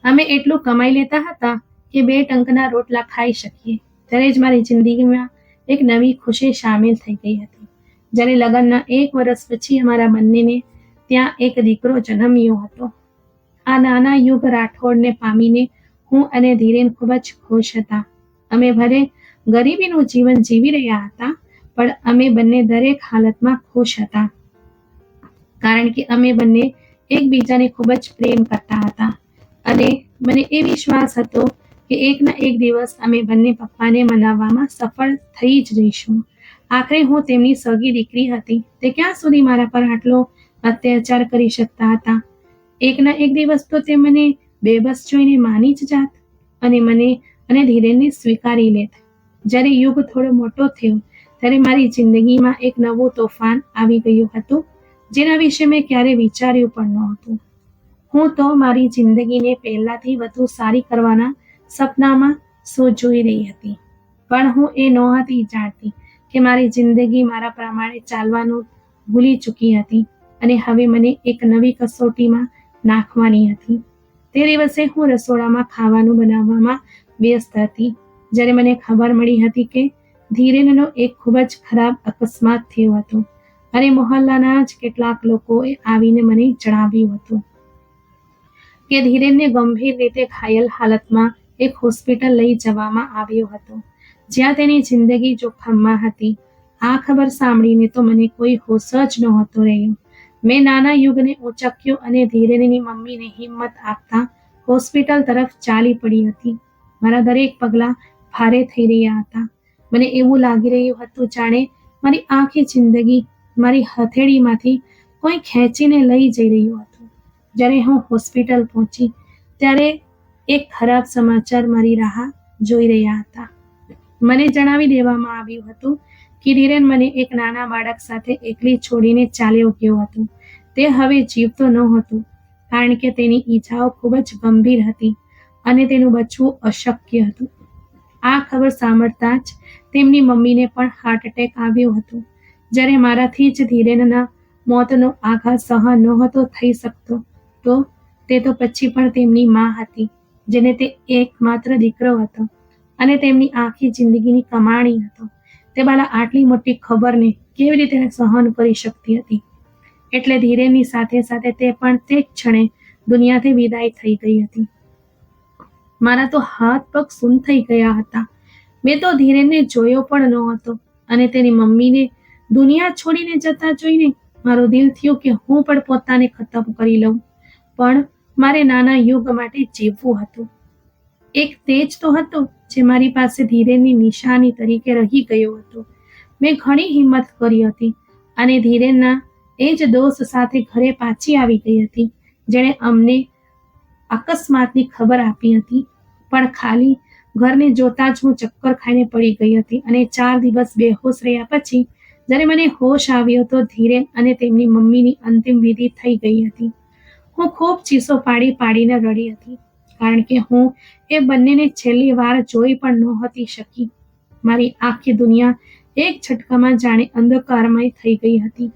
અમે એટલું કમાઈ લેતા હતા કે 2 ટંકના રોટલા ખાઈ શકીએ. ત્યારે જ મારી જિંદગીમાં એક નવી ખુશી સામેલ થઈ ગઈ હતી, જ્યારે લગ્નના 1 વર્ષ પછી અમારા બંનેને ત્યાં એક દીકરો જન્મ્યો હતો. આ નાના યુગ રાઠોડને પામીને હું અને ધીરેન ખૂબ જ ખુશ હતા. અમે ભલે ગરીબીનું જીવન જીવી રહ્યા હતા, પણ અમે બંને દરેક હાલતમાં ખુશ હતા, કારણ કે અમે બંને એકબીજાને ખૂબ જ પ્રેમ કરતા હતા અને મને એ વિશ્વાસ હતો કે એકના એક દિવસ અમે બંને પપ્પાને મનાવવામાં સફળ થઈ જ જઈશું. આખરે હું તેમની સગી દીકરી હતી. તે ક્યાં સુધી મારા પર આટલો અત્યાચાર કરી શકતા હતા? એકના એક દિવસ તો તે મને બેબસ જોઈને માની જ જાત અને મને અને ધીરેનને સ્વીકારી લેત. જ્યારે યુગ થોડો મોટો થયો ત્યારે મારી જિંદગીમાં એક નવું તોફાન આવી ગયું હતું, જેના વિશે મેં ક્યારેય વિચાર્યું પણ નહોતું. હું તો મારી જિંદગીને પહેલાથી વધુ સારી કરવાના સપનામાં જોઈ રહી હતી, પણ હું એ નહોતી જાણતી કે મારી જિંદગી મારા પ્રમાણે ચાલવાનું ભૂલી ચૂકી હતી અને હવે મને એક નવી કસોટીમાં નાખવાની હતી. તે દિવસે હું રસોડામાં ખાવાનું બનાવવામાં વ્યસ્ત હતી, જ્યારે મને ખબર મળી હતી કે ધીરેનનો એક ખૂબ જ ખરાબ અકસ્માત થયો હતો અને મોહલ્લાના જ કેટલાક લોકોએ આવીને મને જણાવ્યું હતું કે ધીરેનને ગંભીર રીતે ઘાયલ હાલતમાં એક હોસ્પિટલ લઈ જવામાં આવ્યો હતો, જ્યાં તેની જિંદગી જોખમમાં હતી. આ ખબર સાંભળીને તો મને કોઈ હોશ જ નહોતો રહ્યો. મેં નાના યુગને ઉંચક્યો અને ધીરેનની મમ્મીને હિંમત આપતા હોસ્પિટલ તરફ ચાલી પડી હતી. મારા દરેક પગલાં ભારે થઈ રહ્યા હતા. મને એવું લાગી રહ્યું હતું જાણે મારી આખી જિંદગી મારી હથેળીમાંથી કોઈ ખેંચીને લઈ જઈ રહ્યું હતું. જ્યારે હું હોસ્પિટલ પહોંચી ત્યારે એક ખરાબ સમાચાર મારી રાહ જોઈ રહ્યા હતા. મને જણાવી દેવામાં આવ્યું હતું કે ધીરેન મને એક નાના બાળક સાથે એકલી છોડીને ચાલ્યો ગયો હતો. તે હવે જીવતો નહોતું કારણ કે તેની ઈજાઓ ખૂબ જ ગંભીર હતી અને તેનું બચવું અશક્ય હતું. આ ખબર સાંભળતા જ તેમની મમ્મીને પણ હાર્ટ એટેક આવ્યો હતો. જ્યારે મારાથી જ ધીરેનના મોતનો આઘાત સહન નહોતો થઈ શકતો તો તે તો પછી પણ તેમની માં હતી જેને તે એકમાત્ર દીકરો હતો અને તેમની આખી જિંદગીની કમાણી હતો. તે બાલા આટલી મોટી ખબરને કેવી રીતે સહન કરી શકતી હતી. એટલે ધીરેનની સાથે સાથે તે પણ તે જ ક્ષણે દુનિયાથી વિદાય થઈ ગઈ હતી. મારા તો હાથ પગ સૂન થઈ ગયા હતા. મેં તો ધીરેનને જોયો પણ નહોતો અને તેની મમ્મીને દુનિયા છોડીને જતા જોઈને મારું દિલ થયું કે હું પણ પોતાને ખતમ કરી લઉં. પણ મારે નાના યુગ માટે જીવવું હતું. એક તેજ તો હતો જે મારી પાસે ધીરેનની નિશાની તરીકે રહી ગયો હતો. મેં ઘણી હિંમત કરી હતી અને ધીરેનના એ જ દોસ્ત સાથે ઘરે પાછી આવી ગઈ હતી જેણે અમને અકસ્માતની ખબર આપી હતી. પણ ખાલી ઘરને જોતા જ હું ચક્કર ખાઈને પડી ગઈ હતી અને 4 દિવસ બેહોશ રહ્યા પછી જ્યારે મને હોશ આવ્યો તો ધીરેન અને તેમની મમ્મીની અંતિમ વિધિ થઈ ગઈ હતી. હું ખૂબ ચીસો પાડીને રડી હતી કારણ કે હું એ બંનેને છેલ્લી વાર જોઈ પણ નહોતી શકી. મારી આખી દુનિયા એક ઝટકામાં જાણે અંધકારમય થઈ ગઈ હતી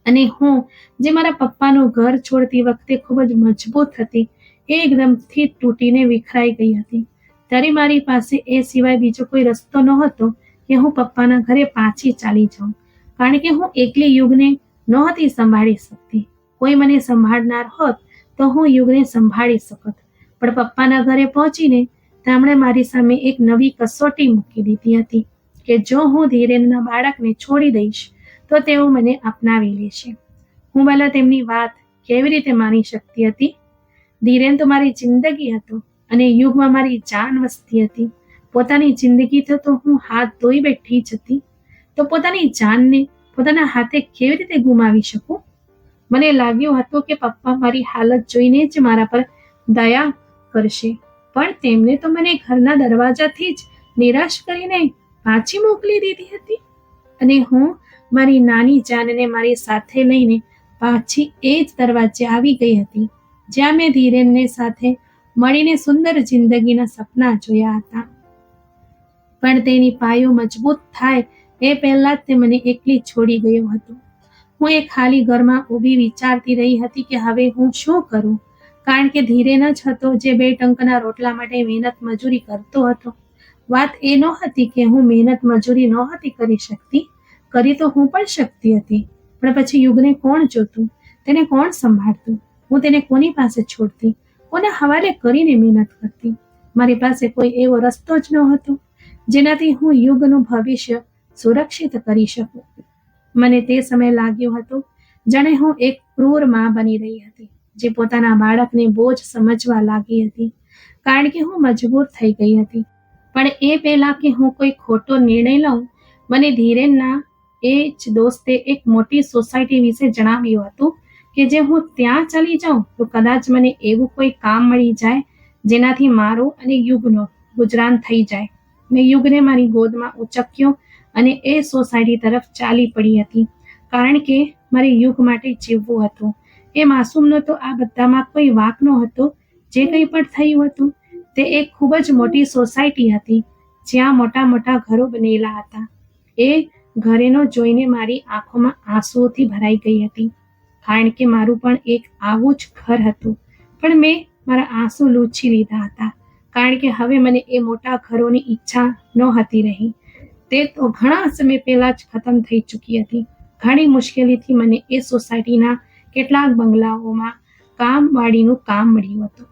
અને હું જે મારા પપ્પાનું ઘર છોડતી વખતે ખૂબ જ મજબૂત હતી એ એકદમથી તૂટીને વિખરાઈ ગઈ હતી. ત્યારે મારી પાસે એ સિવાય બીજો કોઈ રસ્તો નહોતો કે હું પપ્પાના ઘરે પાછી ચાલી જાઉં કારણ કે હું એકલી યુગને નહોતી સંભાળી શકતી. કોઈ મને સંભાળનાર હોત તો હું યુગને સંભાળી શકત. પણ પપ્પાના ઘરે પહોંચીને તેમણે મારી સામે એક નવી કસોટી મૂકી દીધી હતી કે જો હું ધીરેનના બાળકને છોડી દઈશ તો તેઓ મને અપનાવી લેશે. હું ભલા તેમની વાત કેવી રીતે માની શકતી હતી? ધીરેન તો મારી જિંદગી હતો અને યુગમાં મારી જાન વસતી હતી. પોતાની જિંદગીથી તો હું હાથ ધોઈ બેઠી જ હતી તો પોતાની જાનને પોતાના હાથે કેવી રીતે ગુમાવી શકું? મને લાગ્યું હતું કે પપ્પા મારી હાલત જોઈને જ મારા પર દયા કરશે પણ તેમને તો મને ઘરના દરવાજાથી જ નિરાશ કરીને પાછી મોકલી દીધી હતી અને હું મારી નાની જાનને મારી સાથે લઈને પાછી એ જ દરવાજે આવી ગઈ હતી જ્યાં મેં ધીરેનને સાથે મળીને સુંદર જિંદગીના સપના જોયા હતા. પણ તેની પાયો મજબૂત થાય એ પહેલા જ તે મને એકલી છોડી ગયો હતો. હું એ ખાલી ઘરમાં ઊભી વિચારતી રહી હતી કે હવે હું શું કરું કારણ કે ધીરેન જ હતો જે 2 ટંકના રોટલા માટે મહેનત મજૂરી કરતો હતો. વાત એ નહોતી કે હું મહેનત મજૂરી નહોતી કરી શકતી, કરી તો હું પણ શકતી હતી પણ પછી યુગને કોણ જોતું, તેને કોણ સંભાળતું? હું તેને કોની પાસે છોડતી, કોને હવાલે કરીને મહેનત કરતી? મારી પાસે કોઈ એવો રસ્તો જ નહોતો જેનાથી હું યુગનું ભવિષ્ય સુરક્ષિત કરી શકું. મને તે સમય લાગ્યો હતો જાણે હું એક ક્રૂર માં બની રહી હતી જે પોતાના બાળકને બોજ સમજવા લાગી હતી કારણ કે હું મજબૂર થઈ ગઈ હતી. પણ એ પહેલા કે હું કોઈ ખોટો નિર્ણય લઉં મને ધીરેનના એ જ દોસ્તે એક મોટી સોસાયટી વિશે જણાવ્યું હતું કે જે હું ત્યાં ચાલી જાઉં તો કદાચ મને એવું કોઈ કામ મળી જાય જેનાથી મારું અને યુગનો ગુજરાન થઈ જાય. મેં યુગને મારી ગોદમાં ઉચક્યો અને એ સોસાયટી તરફ ચાલી પડી હતી કારણ કે મારે યુગ માટે જીવવું હતું. એ માસૂમનો તો આ બધામાં કોઈ વાંક નહોતો. જે કંઈ પણ થયું હતું તે એક ખૂબ જ મોટી સોસાયટી હતી જ્યાં મોટા મોટા ઘરો બનેલા હતા. એ ઘરેનો જોઈને મારી આંખોમાં આંસુઓથી ભરાઈ ગઈ હતી કારણ કે મારું પણ એક આવું જ ઘર હતું પણ મેં મારા આંસુ લૂછી લીધા હતા કારણ કે હવે મને એ મોટા ઘરોની ઈચ્છા નહોતી રહી. તે તો ઘણા સમય પહેલા જ ખતમ થઈ ચૂકી હતી. ઘણી મુશ્કેલીથી મને એ સોસાયટીના કેટલાક બંગલાઓમાં કામવાળીનું કામ મળ્યું હતું.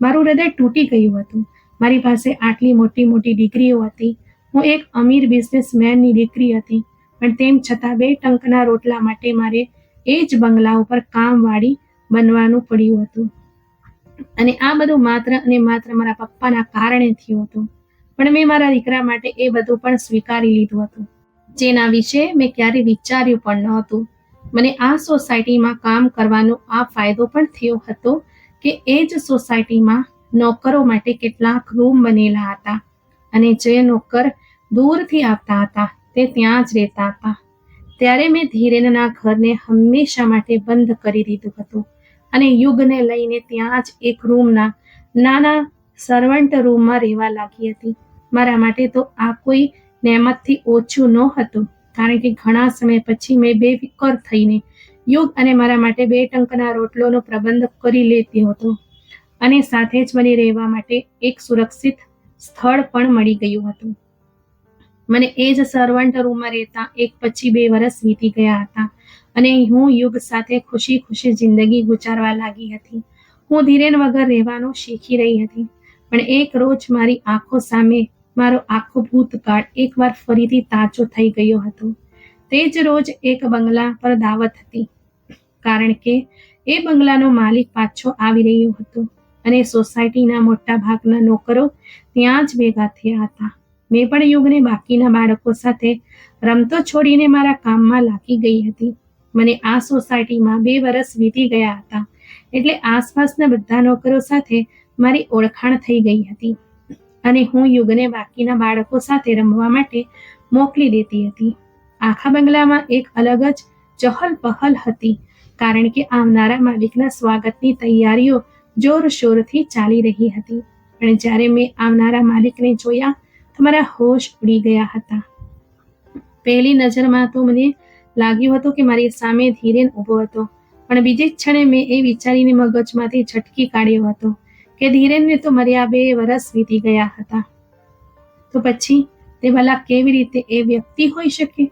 મારું હૃદય તૂટી ગયું હતું. મારી પાસે આટલી મોટી મોટી ડિગ્રીઓ હતી. હું એક અમીર બિઝનેસમેનની દીકરી હતી પણ તેમ છતાં 2 ટંકના રોટલા માટે મારે એ જ બંગલાઓ પર કામવાળી બનવાનું પડ્યું હતું અને આ બધું માત્ર અને માત્ર મારા પપ્પાના કારણે થયું હતું. પણ મેં મારા દીકરા માટે એ બધું પણ સ્વીકારી લીધું હતું, જેના વિશે મેં ક્યારેય વિચાર્યું પણ નહોતું. મને આ સોસાયટીમાં કામ કરવાનો આ ફાયદો પણ થયો હતો કે એ જ સોસાયટીમાં નોકરો માટે કેટલાક રૂમ બનેલા હતા અને જે નોકર દૂરથી આવતા હતા તે ત્યાં જ રહેતા હતા. ત્યારે મેં ધીરેનના ઘરને હંમેશા માટે બંધ કરી દીધું હતું અને યુગને લઈને ત્યાં જ એક રૂમના નાના સર્વન્ટ રૂમમાં રહેવા લાગી હતી. મારા માટે તો આ કોઈ નહેમતથી ઓછું નહોતું, કારણ કે ઘણા સમય પછી મેં બેફિકર થઈને યુગ અને મારા માટે 2 ટંકના રોટલોનો પ્રબંધ કરી લેતી હતો અને સાથે જ મને રહેવા માટે એક સુરક્ષિત સ્થળ પણ મળી ગયું હતું. મને એ જ સર્વન્ટ રૂમમાં રહેતા 1 પછી 2 વર્ષ વીતી ગયા હતા અને હું યુગ સાથે ખુશી ખુશી જિંદગી ગુજારવા લાગી હતી. હું ધીરેન વગર રહેવાનું શીખી રહી હતી, પણ એક રોજ મારી આંખો સામે મારો આખો ભૂતકાળ એકવાર ફરીથી તાજો થઈ ગયો હતો. તે જ રોજ એક બંગલા પર દાવત હતી, કારણ કે એ બંગલાનો માલિક પાછો આવી રહ્યો હતો અને સોસાયટીના મોટા ભાગના નોકરો ત્યાં જ ભેગા થયા હતા. મેં પણ યુગને બાકીના બાળકો સાથે રમતો છોડીને મારા કામમાં લાગી ગઈ હતી. મને આ સોસાયટીમાં 2 વર્ષ વીતી ગયા હતા, એટલે આસપાસના બધા નોકરો સાથે મારી ઓળખાણ થઈ ગઈ હતી અને હું યુગને બાકીના બાળકો સાથે રમવા માટે મોકલી દેતી હતી. આખા બંગલામાં એક અલગ જ ચહલ પહલ હતી, કારણ કે આવનારા માલિકના સ્વાગતની તૈયારીઓ જોરશોરથી ચાલી રહી હતી. પણ જ્યારે મેં આવનારા માલિકને જોયા તો મારા હોશ ઉડી ગયા હતા. પહેલી નજરમાં તો મને લાગ્યું હતું કે મારી સામે ધીરેન ઊભો હતો, પણ બીજી જ ક્ષણે મેં એ વિચારીને મગજમાંથી ઝટકી કાઢ્યો હતો કે ધીરેનને તો મર્યા 2 વર્ષ વીતી ગયા હતા. તો પછી તે ભલા કેવી રીતે એ વ્યક્તિ હોઈ શકે?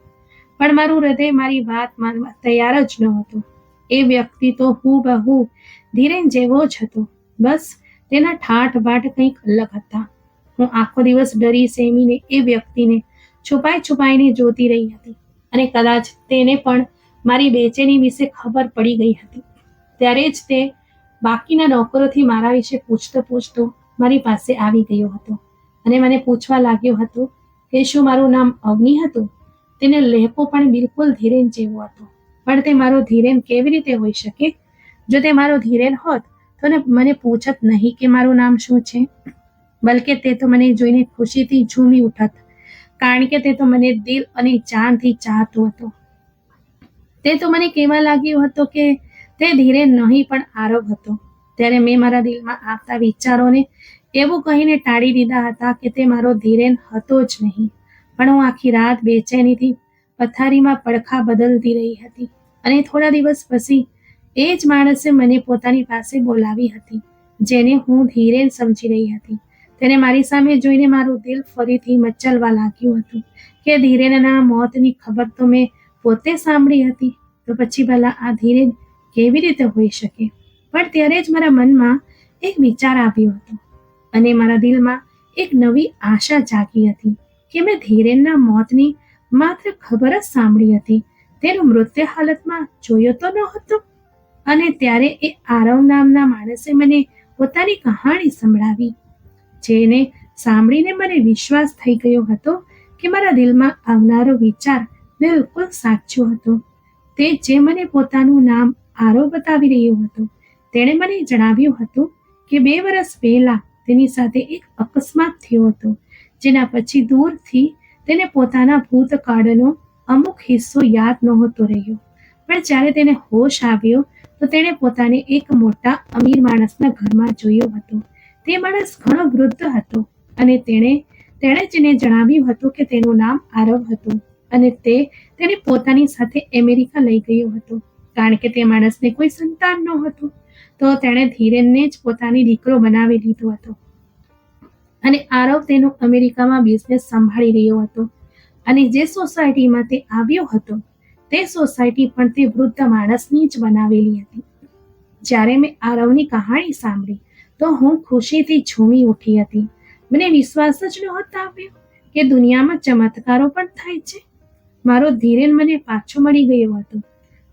પણ મારું હૃદય મારી વાત માનવા તૈયાર જ નહોતું. એ વ્યક્તિ તો હુબહુ ધીરેન જેવો જ હતો, બસ તેના ઠાઠ બાઠ કંઈક અલગ હતા. હું આખો દિવસ ડરી સેમીને એ વ્યક્તિને છુપાઈને જોતી રહી હતી અને કદાચ તેને પણ મારી બેચેની વિશે ખબર પડી ગઈ હતી. ત્યારે જ તે બાકીના નોકરોથી મારા વિશે પૂછતો મારી પાસે આવી ગયો હતો અને મને પૂછવા લાગ્યો હતો કે શું મારું નામ અવની હતું. તેને લહેકો પણ બિલકુલ ધીરેન જેવો હતો, પણ તે મારો ધીરેન કેવી રીતે હોઈ શકે? જો તે મારો ધીરેન હોત તો મને પૂછત નહીં કે મારું નામ શું છે, બલકે તે તો મને જોઈને ખુશીથી ઝૂમી ઉઠત, કારણ કે તે તો મને દિલ અને જાનથી ચાહતો હતો. તે તો મને કહેવા લાગ્યો હતો કે તે ધીરેન નહીં પણ આરવ હતો. ત્યારે મેં મારા દિલમાં આવતા વિચારોને એવું કહીને ટાળી દીધા હતા કે તે મારો ધીરેન હતો જ નહીં. પણ હું આખી રાત બેચેનીથી પથારીમાં પડખા બદલતી રહી હતી અને થોડા દિવસ પછી એ જ માણસે મને પોતાની પાસે બોલાવી હતી, જેને હું ધીરેન સમજી રહી હતી. તેને મારી સામે જોઈને મારું દિલ ફરીથી મચલવા લાગ્યું હતું કે ધીરેનના મોતની ખબર તો મેં પોતે સાંભળી હતી, તો પછી ભલા આ ધીરેન કેવી રીતે હોઈ શકે? પણ ત્યારે જ મારા મનમાં એક વિચાર આવ્યો હતો અને મારા દિલમાં એક નવી આશા જાગી હતી કે મેં ધીરેનના મોતની માત્ર ખબર જ સાંભળી હતી, તેનું મૃત્યુ હાલતમાં જોયો તો નહોતો. અને ત્યારે એ આરવ નામના માણસે મને પોતાની કહાણી સંભળાવી, જેને સાંભળીને મને વિશ્વાસ થઈ ગયો હતો કે મારા દિલમાં આવનારો વિચાર બિલકુલ સાચો હતો. તે જે મને પોતાનું નામ આરવ બતાવી રહ્યો હતો, તેણે મને જણાવ્યું હતું કે 2 વર્ષ પહેલા તેની સાથે એક અકસ્માત થયો હતો, જેના પછી દૂરથી તેને પોતાના ભૂતકાળનો અમુક હિસ્સો યાદ નહોતો રહ્યો. પણ જ્યારે તેને હોશ આવ્યો તો તેણે પોતાને એક મોટા અમીર માણસના ઘરમાં જોયો હતો. તે માણસ ઘણો વૃદ્ધ હતો અને તેણે તેને જણાવ્યું હતું કે તેનું નામ આરવ હતું અને તેને પોતાની સાથે અમેરિકા લઈ ગયો હતો, કારણ કે તે માણસને કોઈ સંતાન નહોતું. તો તેણે ધીરેનને જ પોતાની દીકરો બનાવી લીધો હતો અને આરવ તેનો અમેરિકામાં બિઝનેસ સંભાળી રહ્યો હતો. અને જે સોસાયટીમાં તે આવ્યો હતો તે સોસાયટી પણ તે વૃદ્ધ માણસની જ બનાવેલી હતી. જ્યારે મેં આરવની કહાણી સાંભળી તો હું ખુશીથી ઝૂમી ઉઠી હતી. મને વિશ્વાસ જ નહોતો આવ્યો કે દુનિયામાં ચમત્કારો પણ થાય છે. મારો ધીરેન મને પાછો મળી ગયો હતો.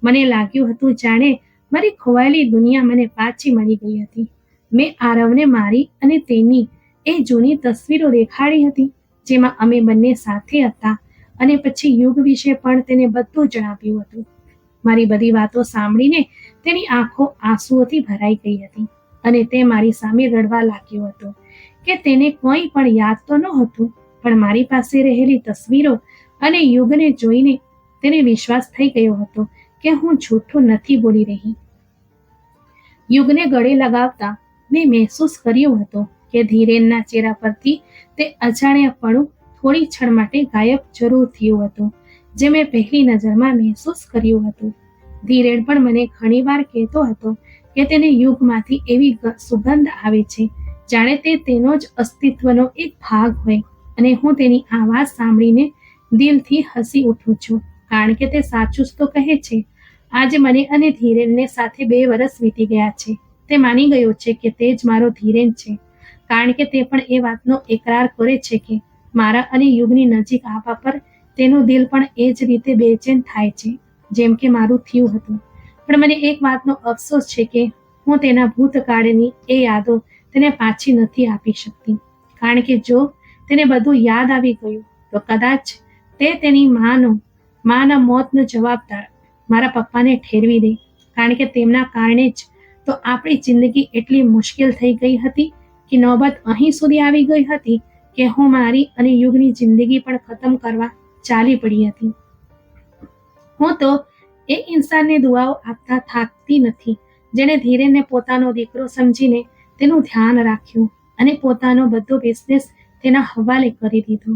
મને લાગ્યું હતું જાણે મારી ખોવાયેલી દુનિયા મને પાછી મળી ગઈ હતી. મેં આરવને મારી અને તેની એ જૂની તસવીરો દેખાડી હતી જેમાં અમે બંને સાથે હતા, અને પછી યુગ વિશે પણ તેને બધું જણાવ્યું હતું. મારી બધી વાતો સાંભળીને તેની આંખો આંસુઓથી ભરાઈ ગઈ હતી અને તે મારી સામે રડવા લાગ્યો હતો કે તેને કોઈ પણ યાદ તો નહોતું, પણ મારી પાસે રહેલી તસવીરો અને યુગને જોઈને તેને વિશ્વાસ થઈ ગયો હતો કે હું જૂઠું નથી બોલી રહી. યુગને ગળે લગાવતા મેં મહેસૂસ કર્યું હતું કે ધીરેનના ચહેરા પરથી તે અજાણ્યાપણું થોડી ક્ષણ માટે ગાયબ જરૂર થયું હતું, જે મેં પહેલી નજરમાં મહેસૂસ કર્યું હતું. ધીરેન પણ મને ઘણીવાર કહેતો હતો કે તેને યુગમાંથી એવી સુગંધ આવે છે જાણે તે તેનો જ અસ્તિત્વનો એક ભાગ હોય, અને હું તેની આ વાત સાંભળીને દિલથી હસી ઉઠું છું, કારણ કે તે સાચું જ તો કહે છે. આજે મને અને ધીરેનને સાથે 2 વર્ષ વીતી ગયા છે. તે માની ગયો છે કે તે જ મારો ધીરેન છે, કારણ કે તે પણ એ વાતનો એકરાર કરે છે કે મારા અને યુગની નજીક આવવા પર તેનું દિલ પણ એ જ રીતે બેચેન થાય છે જેમ કે મારું થયું હતું. પણ મને એક વાતનો અફસોસ છે કે હું તેના ભૂતકાળની એ યાદો તેને પાછી નથી આપી શકતી, કારણ કે જો તેને બધું યાદ આવી ગયું તો કદાચ તે તેની માના મોતનો જવાબદાર મારા પપ્પાને ઠેરવી દે, કારણ કે તેમના કારણે જ તો આપણી જિંદગી એટલી મુશ્કેલ થઈ ગઈ હતી કે નોબત અહીં સુધી આવી ગઈ હતી કે હું મારી અને યુગની જિંદગી પણ ખતમ કરવા ચાલી પડી હતી. હું તો એ ઇન્સાનને દુઆઓ આપતા થાકતી નથી જેણે ધીરેને પોતાનો દીકરો સમજીને તેનું ધ્યાન રાખ્યું અને પોતાનો બધો બિઝનેસ તેના હવાલે કરી દીધો.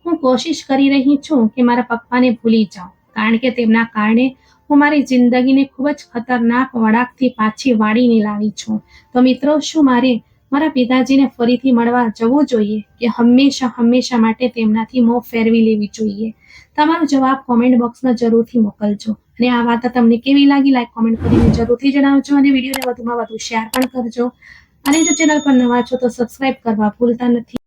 હું કોશિશ કરી રહી છું કે મારા પપ્પાને ભૂલી જાઉં, કારણ કે તેમના કારણે હું મારી જિંદગીને ખૂબ જ ખતરનાક વળાંકથી પાછી વાળીને લાવી છું. તો મિત્રો, શું મારે મારા પિતાજીને ફરીથી મળવા જવું જોઈએ કે હંમેશા માટે તેમનાથી મોં ફેરવી લેવી જોઈએ? તમારો જવાબ કોમેન્ટ બોક્સમાં જરૂરથી મોકલજો. અને આ વાત તમને કેવી લાગી, લાઈક કોમેન્ટ કરીને જરૂરથી જણાવજો, અને વિડીયોને વધુમાં વધુ શેર પણ કરજો. અને જો ચેનલ પર નવા છો તો સબસ્ક્રાઇબ કરવા ભૂલતા નથી.